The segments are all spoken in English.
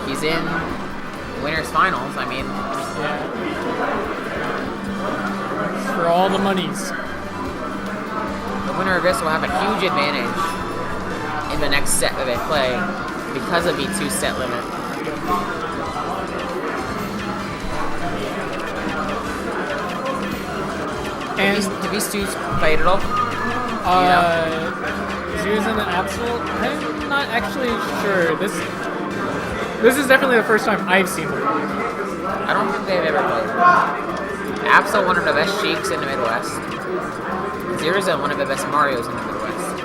He's in winners finals. I mean, yeah. For all the monies. The winner of this will have a huge advantage in the next set that they play because of the 2-set limit. And have these two played at all? Xeroxen and Absol? I'm not actually sure. This is definitely the first time I've seen them. I don't think they've ever played. Absol, one of the best Sheiks in the Midwest. Xeroxen, one of the best Marios in the Midwest.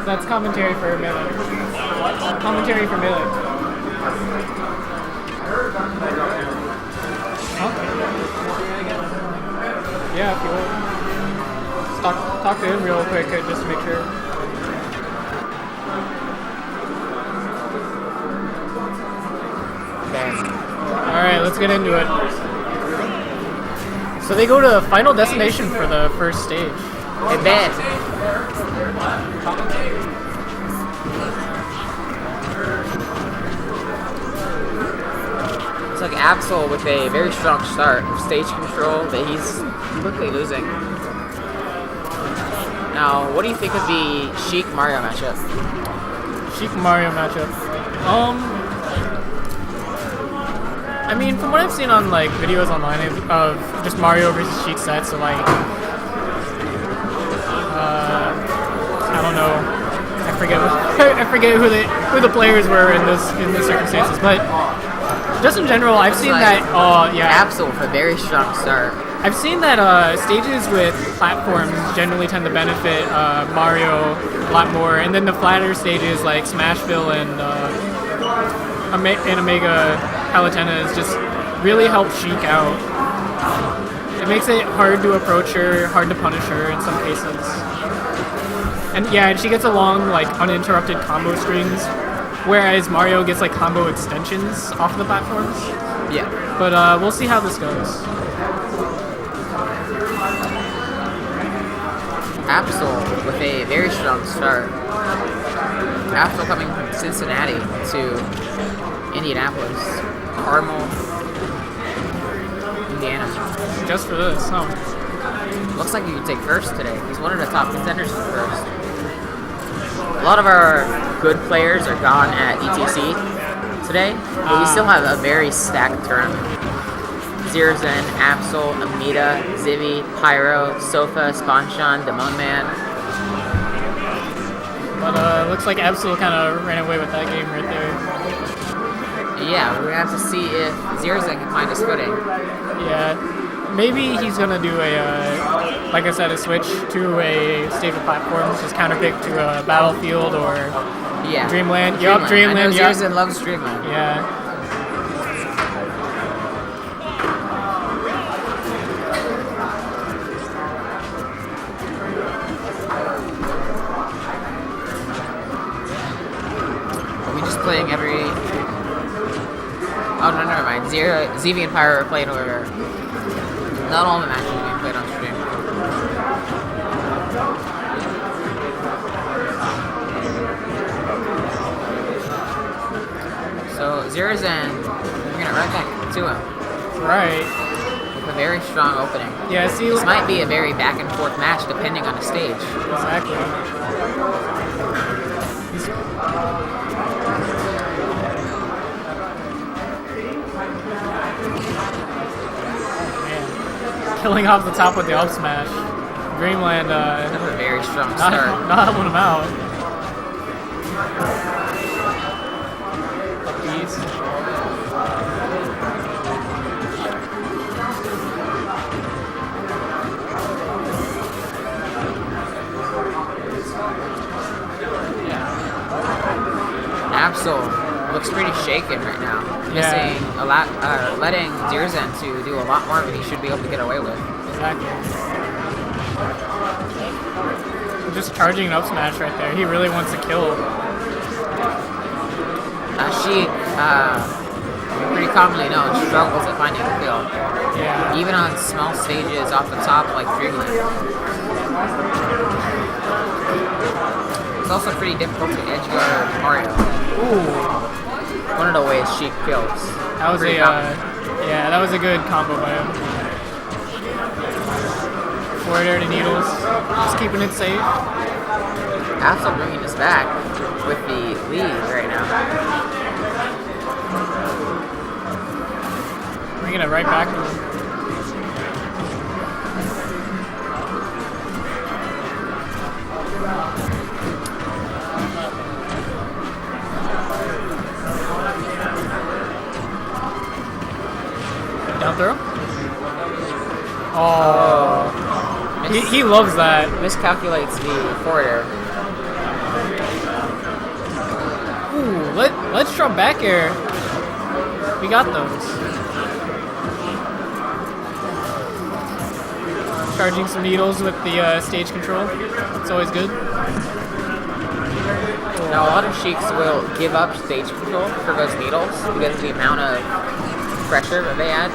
That's commentary for Melee. Commentary for Melee. Huh? Yeah, if you will. Talk to him real quick just to make sure. Alright, let's get into it. So they go to the final destination for the first stage. In bed. It's like Absol with a very strong start. Stage control that he's quickly losing. Now, what do you think of the Sheik Mario matchup? Sheik Mario matchup. I mean, from what I've seen on like videos online of just Mario versus Sheik sets, so like, I don't know, I forget who the players were in this circumstances, but just in general, I've seen that. Yeah, Absol with a very strong start. I've seen that stages with platforms generally tend to benefit Mario a lot more, and then the flatter stages like Smashville and Omega Palatenas just really help Sheik out. It makes it hard to approach her, hard to punish her in some cases. And yeah, she gets a long, like, uninterrupted combo strings, whereas Mario gets like combo extensions off the platforms. Yeah. But we'll see how this goes. Absol with a very strong start. Absol coming from Cincinnati to Indianapolis. Carmel, Indiana. Just for this, huh? Looks like he could take first today. He's one of the top contenders for first. A lot of our good players are gone at ETC today, but we still have a very stacked tournament. Xeroxen, Absol, Amita, Zivy, Pyro, Sofa, Spanshan, Demon Man. But looks like Absol kind of ran away with that game right there. Yeah, we're gonna have to see if Xeroxen can find his footing. Yeah, maybe he's gonna do a, like I said, a switch to a stage of platforms, just counterpick to a Battlefield or Dreamland. Yup, Dreamland. I know Xeroxen loves Dreamland. Yeah. Are we just playing every... Oh, no, never mind. Zevy and Pyro are playing over. Not all the matches are being played on stream. So, Xeroxen, we're gonna right back to him. Right. With a very strong opening. Yeah, see... This might be a very back and forth match depending on the stage. Exactly. Killing off the top with the up smash. Dreamland, a very strong start. Not helping him out. Up these. Absol looks pretty shaken right now. Missing a lot, letting Xeroxen to do a lot more than he should be able to get away with. Exactly. Just charging an up smash right there. He really wants to kill. Sheik, pretty commonly known, struggles at finding a kill. Yeah. Even on small stages off the top like Dreamland. It's also pretty difficult to edge guard Mario. Ooh. One of the ways Sheik kills. That was yeah, that was a good combo by him. Forward air to needles, just keeping it safe. Absol bringing us back with the lead right now. Bringing it right back to him. Down throw? Oh. He loves that. Miscalculates the forward air. Ooh, let's drop back air. We got those. Charging some needles with the stage control. It's always good. Now a lot of Sheiks will give up stage control for those needles because of the amount of pressure that they add.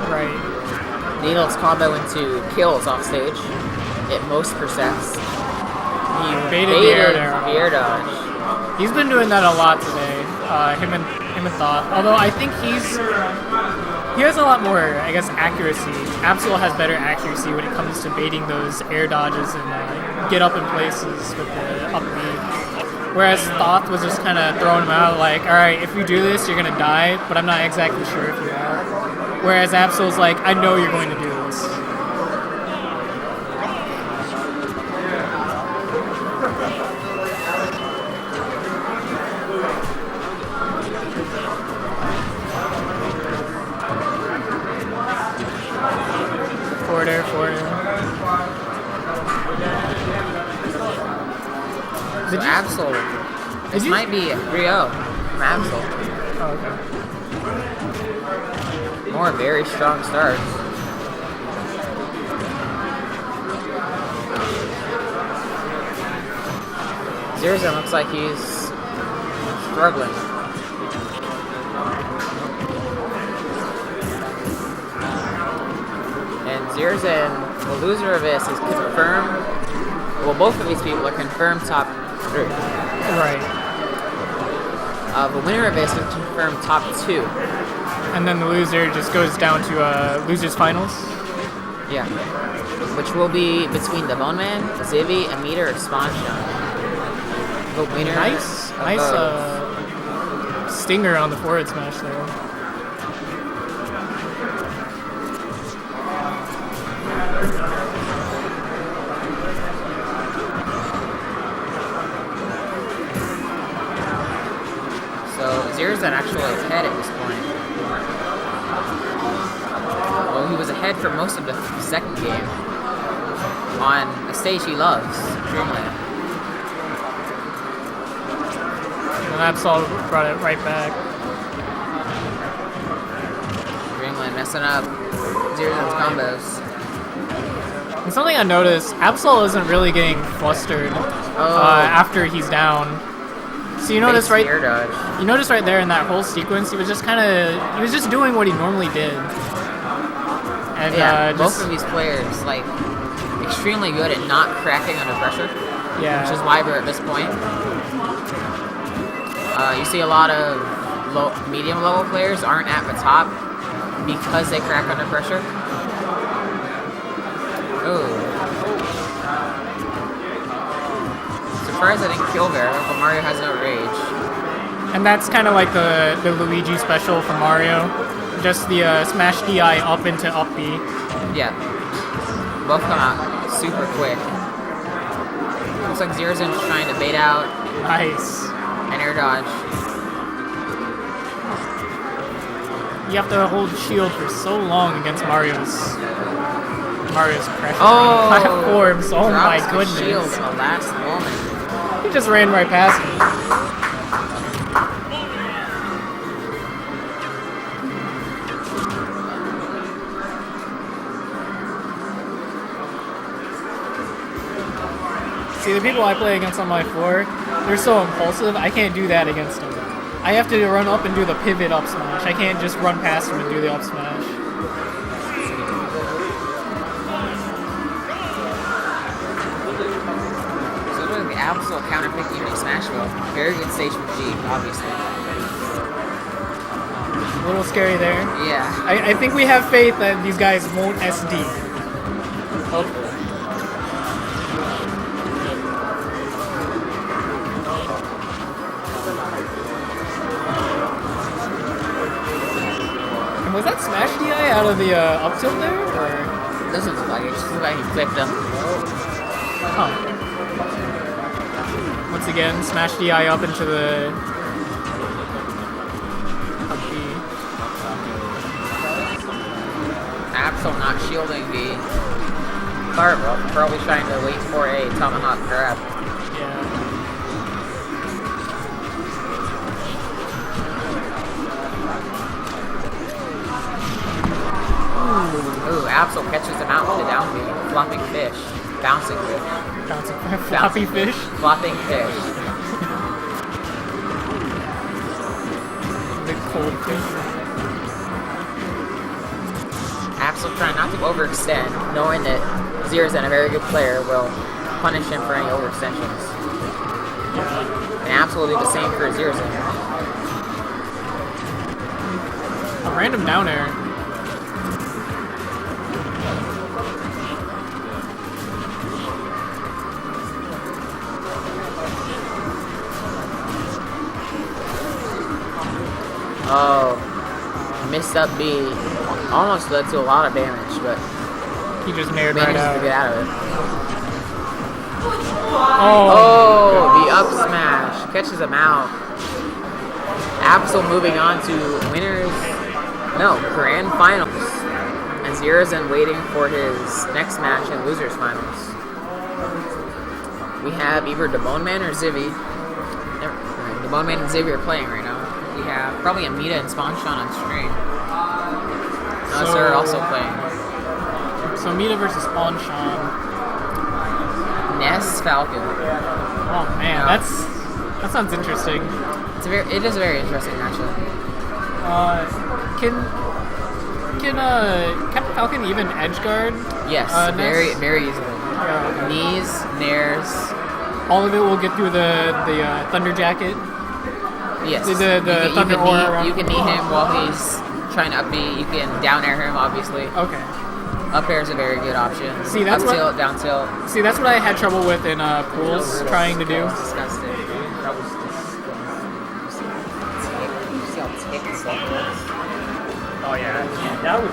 Right. Needles combo into kills off stage at most percents. He baited the air dodge. He's been doing that a lot today. Him and Thought. Although I think he has a lot more, I guess, accuracy. Absol has better accuracy when it comes to baiting those air dodges and get up in places with the up B. Whereas Thoth was just kind of throwing him out like, alright, if you do this, you're going to die, but I'm not exactly sure if you are. Whereas Absol's like, I know you're going to do this. Forward air, forward air. So Absol, this might be 3-0 from Absol. Oh, okay. More very strong starts. Xeroxen looks like he's struggling. And Xeroxen, the loser of this, is confirmed. Well, both of these people are confirmed top 3. Right. The winner of this is confirmed top 2. And then the loser just goes down to losers finals. Yeah. Which will be between the Bone Man, Zivy, Amita, or Sponshine. The winner. Nice stinger on the forward smash there. So Xeroxen actually is ahead at this point. Well, he was ahead for most of the second game on a stage he loves, Dreamland. And Absol brought it right back. Dreamland messing up Xeroxen's combos. And something I noticed, Absol isn't really getting flustered after he's down. So you notice right, you notice right there in that whole sequence, he was just doing what he normally did. And yeah, both of these players like extremely good at not cracking under pressure. Yeah, which is why we're at this point. You see a lot of medium level players aren't at the top because they crack under pressure. Oh. Surprised I didn't kill there, but Mario has no rage. And that's kind of like the Luigi special from Mario. Just the smash DI up into up B. Yeah. Both come out super quick. Looks like Xeroxen's trying to bait out. Nice. An air dodge. You have to hold shield for so long against Mario's pressure. Oh! Platforms, oh my goodness. Shield in the last moment. He just ran right past me. See, the people I play against on my floor, they're so impulsive, I can't do that against them. I have to run up and do the pivot up smash. I can't just run past them and do the up smash. So Absol counterpicked Unity Smashville. Very good stage from G, obviously. A little scary there. Yeah. I think we have faith that these guys won't SD. Hopefully. And was that Smash DI out of the up tilt there? Or? Doesn't look like it. Just look like he flipped him. Huh. Once again, Smash DI up into the up B. Absol not shielding the Carmel. Probably trying to wait for a tomahawk grab. Yeah. Ooh, Absol catches him out with the down B. Flopping fish. Bouncing fish. Bouncing floppy fish. Flopping fish. The cold fish. Absol trying not to overextend, knowing that Xeroxen, a very good player, will punish him for any overextensions. Yeah. And Absol will do the same for Xeroxen. A random down air. Oh, missed up B. Almost led to a lot of damage, but He just nared managed right out. to get out of it. Oh. Oh, the up smash catches him out. Absol moving on to winners, no, grand finals. And Xeroxen waiting for his next match in losers finals. We have either the Bone Man or Zivy. The Bone Man and Zivy are playing right now. We have probably Amita and Spawnshon on stream. So- They're also playing. So Mita versus Spawnshon. Ness Falcon. Oh man, that sounds interesting. It is a very interesting matchup. Can Captain Falcon even edge guard? Yes, Ness? very easily. Yeah. Knees, nairs. All of it will get through the Thunder Jacket. Yes. The you Thunder can Aura around. you can knee him while he's trying to up B. You can down air him, obviously. Okay. Up air is a very good option. See, that's up what- tilt, down tilt. See, that's what I had trouble with in pools trying to do. It's disgusting. That was disgusting. You see how tick it's like this? Oh yeah, that was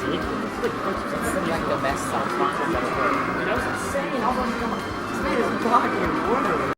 ridiculous. It's like the best soft sponsors ever heard. That was insane. I was like, this man is blocking